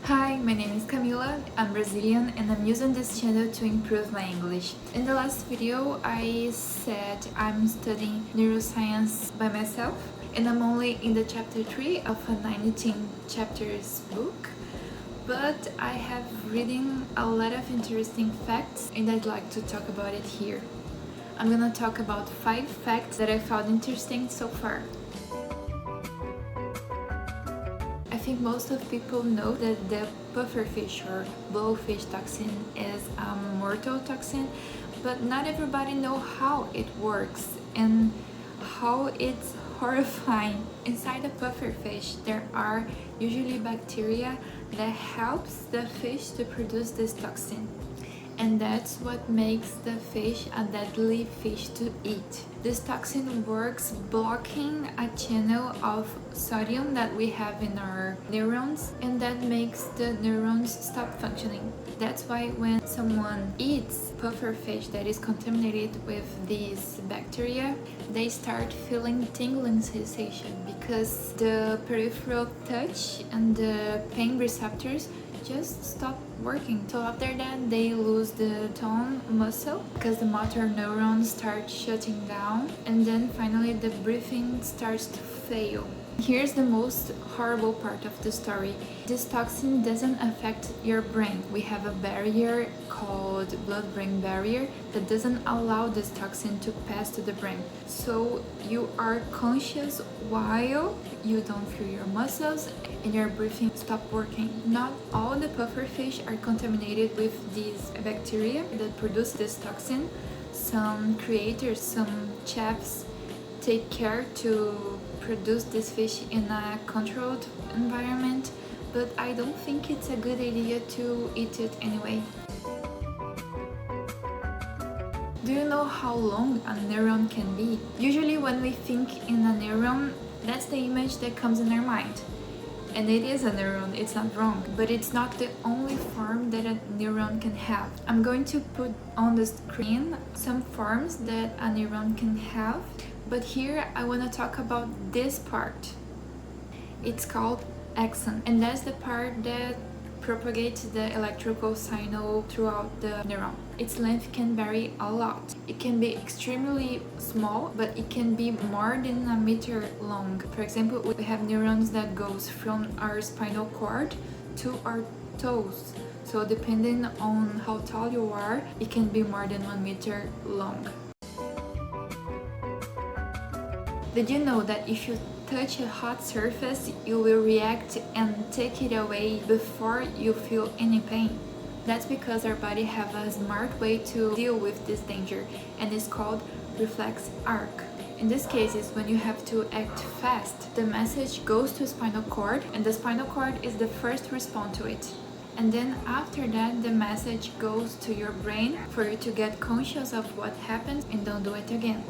Hi, my name is Camila, I'm Brazilian and I'm using this channel to improve my English. In the last video I said I'm studying neuroscience by myself and I'm only in the chapter 3 of a 19 chapters book, but I have reading a lot of interesting facts and I'd like to talk about it here. I'm gonna talk about 5 facts that I found interesting so far. I think most of people know that the pufferfish or blowfish toxin is a mortal toxin, but not everybody know how it works and how it's horrifying. Inside the pufferfish there are usually bacteria that helps the fish to produce this toxin. And that's what makes the fish a deadly fish to eat. This toxin works blocking a channel of sodium that we have in our neurons, and that makes the neurons stop functioning. That's why when someone eats pufferfish that is contaminated with these bacteria, they start feeling tingling sensation because the peripheral touch and the pain receptors just stop working. So after that they lose the tone muscle because the motor neurons start shutting down, and then finally the breathing starts to fail. Here's the most horrible part of the story. This toxin doesn't affect your brain. We have a barrier called blood-brain barrier that doesn't allow this toxin to pass to the brain. So you are conscious while you don't feel your muscles and your breathing stop working. Not all the pufferfish are contaminated with these bacteria that produce this toxin. Some creators, some chefs take care to produce this fish in a controlled environment, but I don't think it's a good idea to eat it anyway. Do you know how long a neuron can be? Usually when we think in a neuron, that's the image that comes in our mind. And it is a neuron, it's not wrong, but it's not the only form that a neuron can have. I'm going to put on the screen some forms that a neuron can have, but here I want to talk about this part. It's called axon, and that's the part that propagates the electrical signal throughout the neuron. Its length can vary a lot. It can be extremely small, but it can be more than a meter long. For example, we have neurons that goes from our spinal cord to our toes. So depending on how tall you are, it can be more than 1 meter long. Did you know that if you touch a hot surface, you will react and take it away before you feel any pain? That's because our body have a smart way to deal with this danger, and it's called reflex arc. In this case, is when you have to act fast. The message goes to spinal cord, and the spinal cord is the first to respond to it. And then after that, the message goes to your brain for you to get conscious of what happened and don't do it again.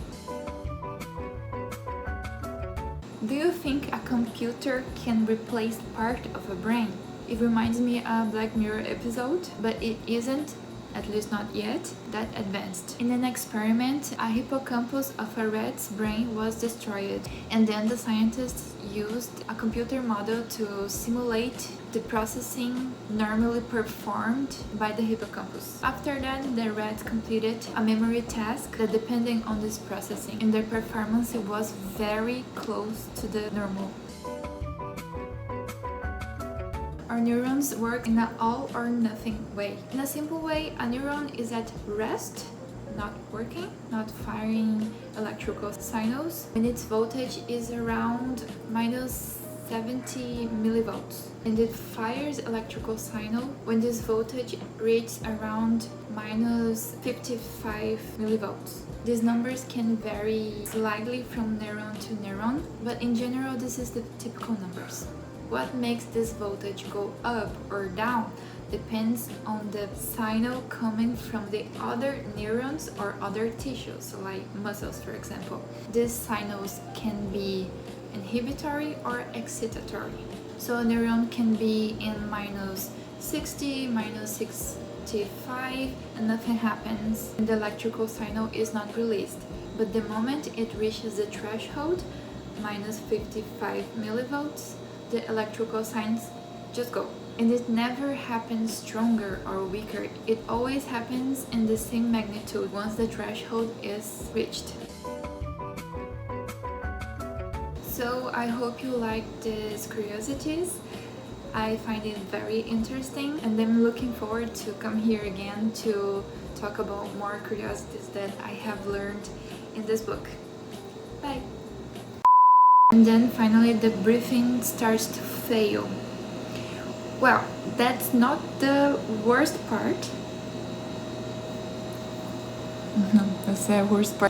Do you think a computer can replace part of a brain? It reminds me of a Black Mirror episode, but it isn't, at least not yet, that advanced. In an experiment, a hippocampus of a rat's brain was destroyed, and then the scientists used a computer model to simulate the processing normally performed by the hippocampus. After that, the rat completed a memory task that depended on this processing, and their performance was very close to the normal. Our neurons work in an all or nothing way. In a simple way, a neuron is at rest, not working, not firing electrical signals, when its voltage is around minus 70 millivolts, and it fires electrical signal when this voltage reaches around minus 55 millivolts. These numbers can vary slightly from neuron to neuron, but in general this is the typical numbers. What makes this voltage go up or down depends on the signal coming from the other neurons or other tissues, like muscles, for example. These signals can be inhibitory or excitatory. So a neuron can be in minus 60, minus 65, and nothing happens, and the electrical signal is not released. But the moment it reaches the threshold, minus 55 millivolts, the electrical signs just go And it never happens stronger or weaker. It always happens in the same magnitude once the threshold is reached. So I hope you like these curiosities. I find it very interesting, and I'm looking forward to come here again to talk about more curiosities that I have learned in this book. Bye! And then finally the breathing starts to fail. Well, that's not the worst part. No, that's the worst part.